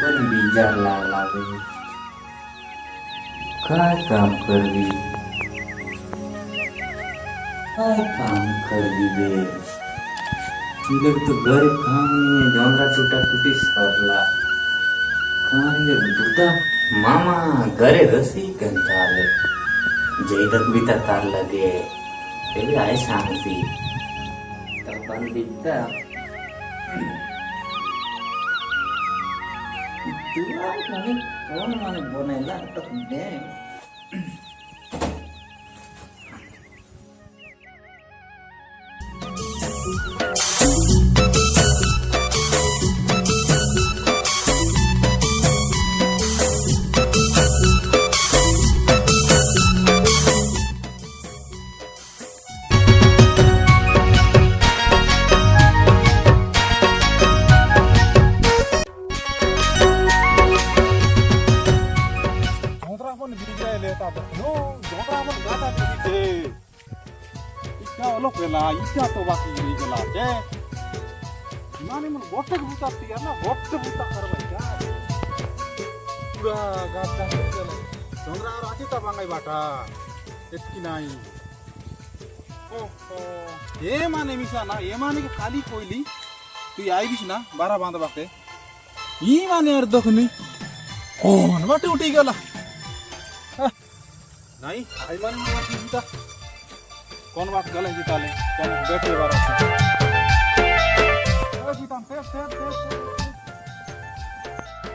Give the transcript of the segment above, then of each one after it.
पण बिजार लागे काय काम करवी काय काम करवी बे इधर तो घर काम नहीं है जोंदरा टूटा टूटीस करला काय बुता मामा घरे रसी कंटाले जैदक भी तार लगे तेरे आए सांगसी तपन दिखता तुला माने कौन माने बोनेला तो दे इच्छा तो बाकी नहीं गला जे माने मन गोटे बुता तिया ना गोटे बुता करबा क्या पूरा गाता है चल जोंदरा राती ता बांगाई बाटा इतकी नाही ओ ये माने मिसा ना ये माने के खाली कोइली तू आई बिस ना 12 बांध बाटे ई माने यार दखनी कोन बाटे उठी गेला नाही आई माने बाटे बुता कौन बात गले जिताले कौन बैठे बार अरे जीताम फेर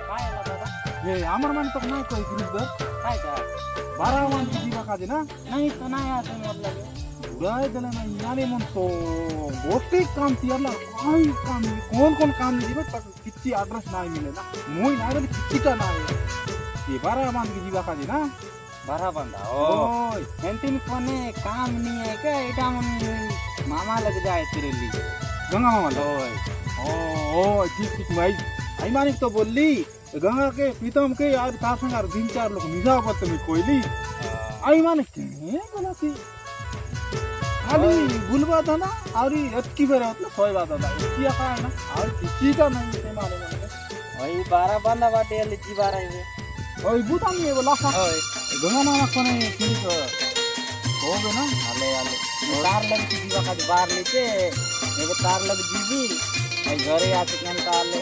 काय आला दादा ये आमर मन तो नाही कोई गिरदर काय का 12 मान जीवा काजे ना नाही तो नाही आता मोर लगे उडाय दले ना याने मन तो गोटे काम तियाला काय काम कौन काम जीवा तक किच्ची एड्रेस नाही मिले ना मोई नाही बोले किच्चीटा नाही ये 12 मान जीवा काजे ना 12 बंदा ओय एंटिन कोने काम नहीं है क्या एटा मन मामा लग जाए तेरे लिए गंगा मामा ओय ओ ठीक भाई आई मानिक तो बोलली गंगा के प्रीतम के यार तार संग 3-4 लोग मिजा पत में कोइली आई माने के बोला थी खाली बुलवा था ना और अटकी बेरा मतलब सोई बात था किया का ना और किसी का नहीं से माने ओय 12 बंदा बाटे ले जी 12 है ओय बुताम ये बोला ओय गंगा मामा कोने ठीक हो गए ना आले तार लग जीवा का बाहर लेके एगो तार लग जीवी आई घरे आके केन ताले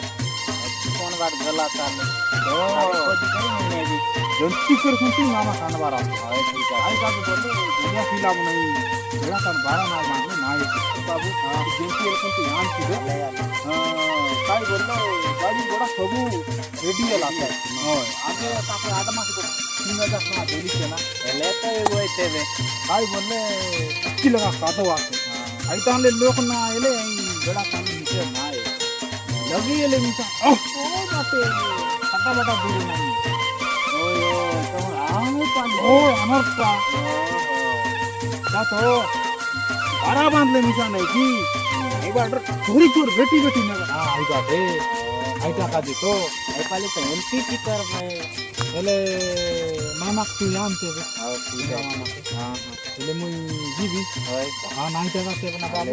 कौन बात गला ताले ओ खोज करी मैंने भी जंती कर सुनती मामा खान बारा हाय ठीक है आई का बोले दुनिया फिल्म नहीं बड़ा कर 12 ना मांगे ना ये बाबू जंती सुनती ध्यान सीधे काय बोललो गाड़ी बड़ा सब रेडी है लाता है ओय आगे ताके आदमा को 3000 ना डेली के ना लेते वो तेवे काय बोलले अच्छी लगा कादो आके आई ताले लोक ना एले बड़ा काम नीचे ना है लगी एले नीचे ओ बाटे फटा बटा दूर नहीं ओय तो आने पानी ओय अमर का का तो बारा बांध ले नीचे नहीं की एक बार चोरी चोर बेटी ना हां आई बाटे आई का दी तो आई पाले तो एमपी की कर में एले मामा तू जानते हो हां ठीक है मामा हां एले मुई जीवी हां नाई जगह से बना पाले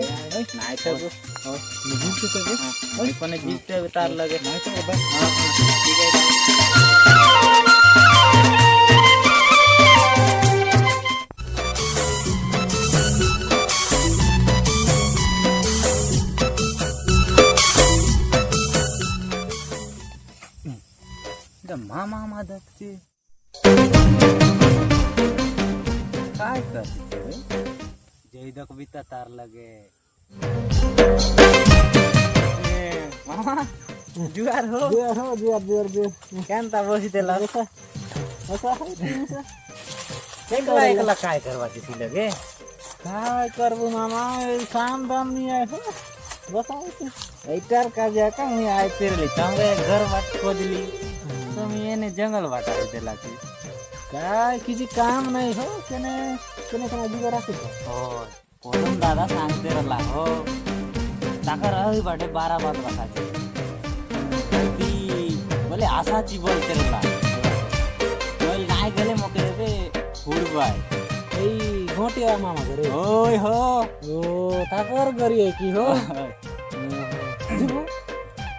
नाई तो और जीवते तो हां कोने जीवते उतार लगे नाई तो बस हां ठीक है मामा मदतचे काय करते जैदक भी तार लगे मामा जुआर हो जुआर केनता बसी देला एकला काय करवा किसी लगे काय करबो मामा काम दाम नहीं आए हो बताओ एटर का जाका मैं आए तेरे लिए तंगे घर बात खोजली तुम ये ने जंगल बाटा देला की काय किसी काम नहीं हो केने जीवा राखी हो कोन दादा सांगते रला हो ताका रही बाटे 12 बात रखाचे ती बोले आसाची बोलते रला बोल नाही गेले मोके रे फुडबाय ए घोटिया मामा घरे ओय हो ओ ताकर गरी है की हो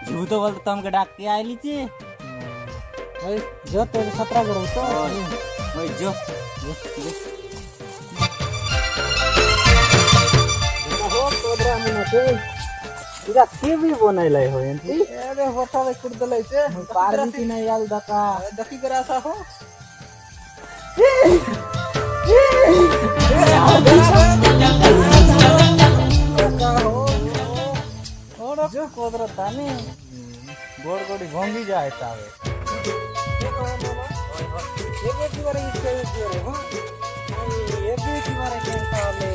जीव तो बोलते तुमके डाक के आइली छे जो तेरे 17 करो तो ओए जो हो तोदरा मने इरा केवी बनाइलाई हो एंती अरे होठाले कुर्दलै छे पार्वती नै याल दका दकी करासा हो जो कोदरा तानी गोड़ गोड़ी भंगी जाए तावे ये तिवारे इच्छा है हो ये तिवारे केंताले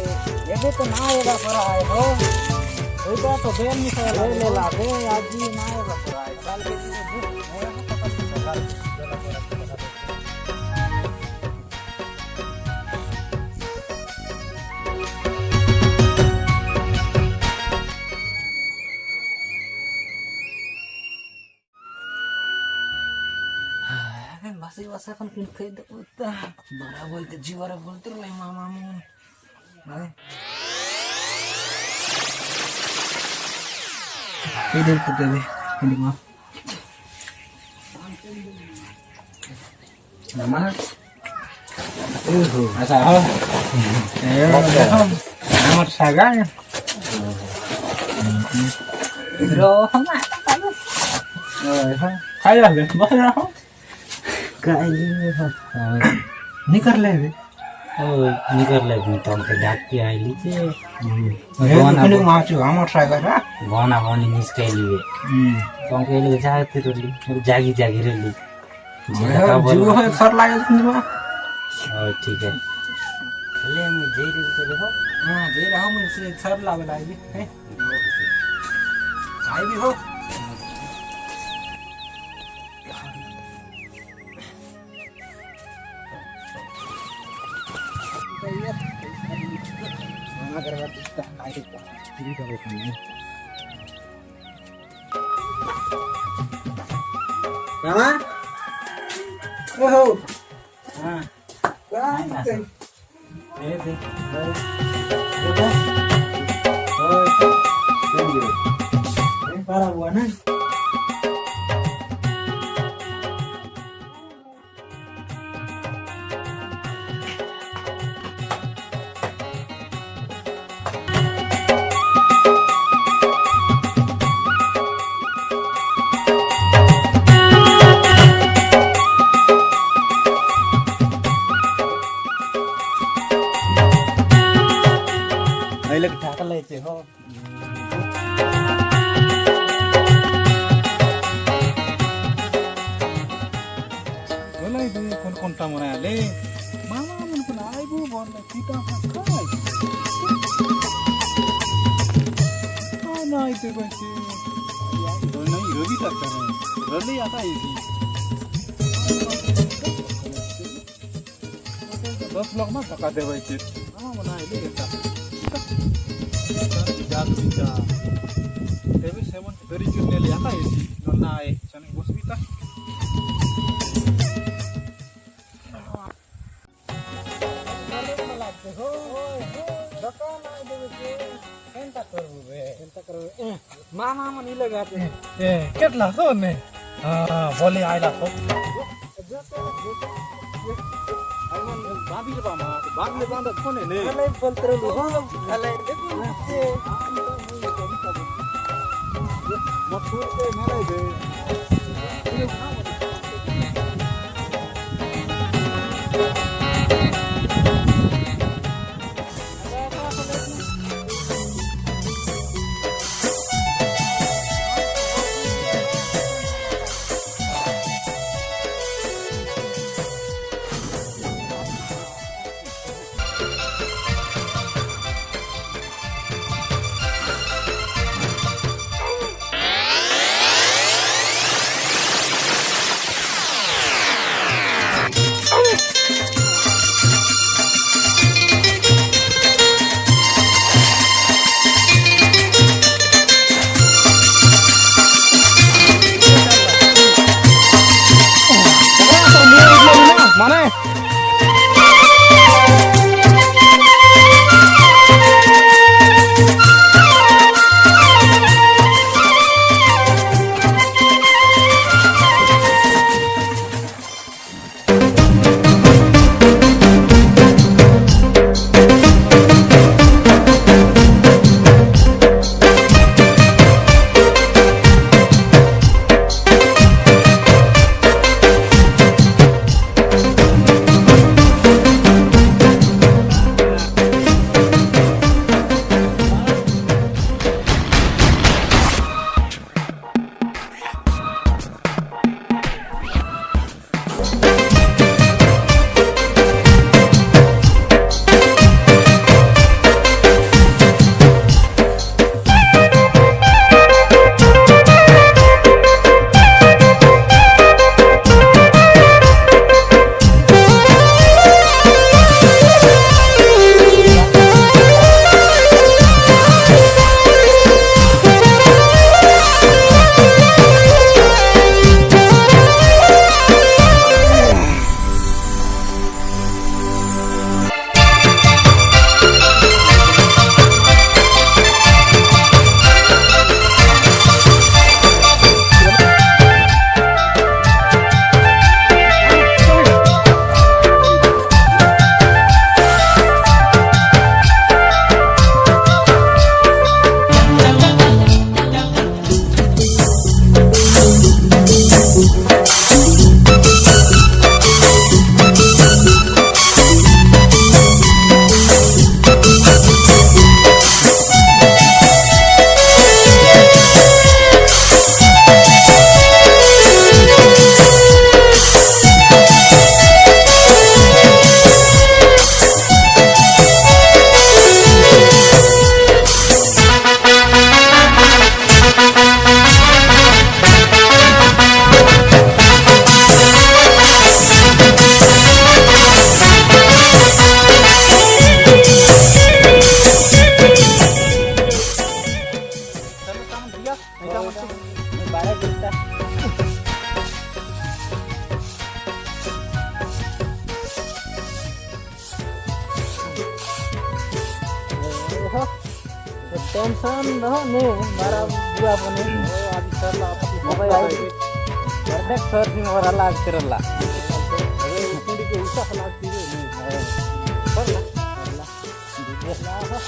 ये तो ना एला पर आए हो ओइटा तो बेन मिसाल ले ला दे आज ही ना एला पर आए साल के masih wasakan kun kaida uta bara bolte jiwara bolter lai mamamu hai tidur putte de ini mah mama asa ho nomor saga ya rohong kaya deh bahaya निकर ले ओ निकर ले तो हमके डाक के आइली छे कोने माचो हमर सागर बना बनी निस्कैली तो हमके ले जाते रली जागी जागी रली जीव है सर लागे तुमवा ओ ठीक है ले मैं जई रे तो देखो हां जई रहो मैं से सर लागे लागी है आई भी हो Mama? Oh. Ah. Para buana. Lagi Dhaka लेते हो बोलाई दे कौन टा मनाले मामा मन को आइबो भन्दा पिता खाइ ना आइते बसे यार नहीं रोगी तक रले आता इसी 10 लाख में टका देबै छै मामा मनाले एकटा bisa tapi saya mau dari jurnal lihat aja sih nona sana bos kita mama mani लगाते हैं कितना तो ने बोले आइला तो बाबी बामा बागले बांधा कोने ने अले बोलते लो अले मथुर के मेरे दे टेन्शन रहो ने बारा बुआ बने आधी सरला आपली मोबाईल आहे परफेक्ट सर नी वर आला अक्षरला अरे कुंडी के उसा लागती रे सरला दिसला हो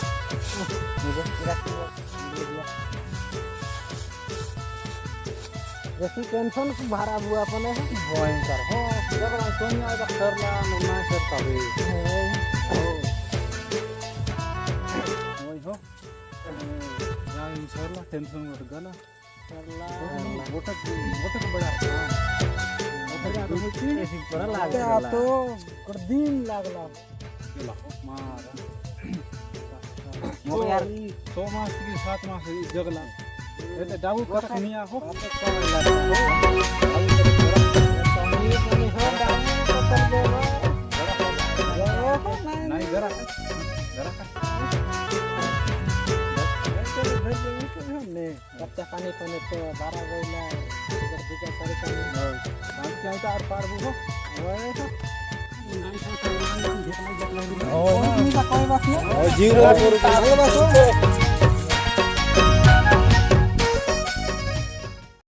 जैसी टेंशन को भारा बुआ बने है भयंकर हो जब सोनिया का सरला ना करता वे हो जान सरला टेंशन वर गला सरला मोटक बड़ा ऐसी बड़ा ते लागला तो दिन लागला गेला मार मग यार 6 मास की 7 मास जगला ते डाबू कटक नहीं आहो नहीं जरा पाणी पण येतं 12 वेळेला दुकान सारी आमच्या इथं आर पार बघू जीव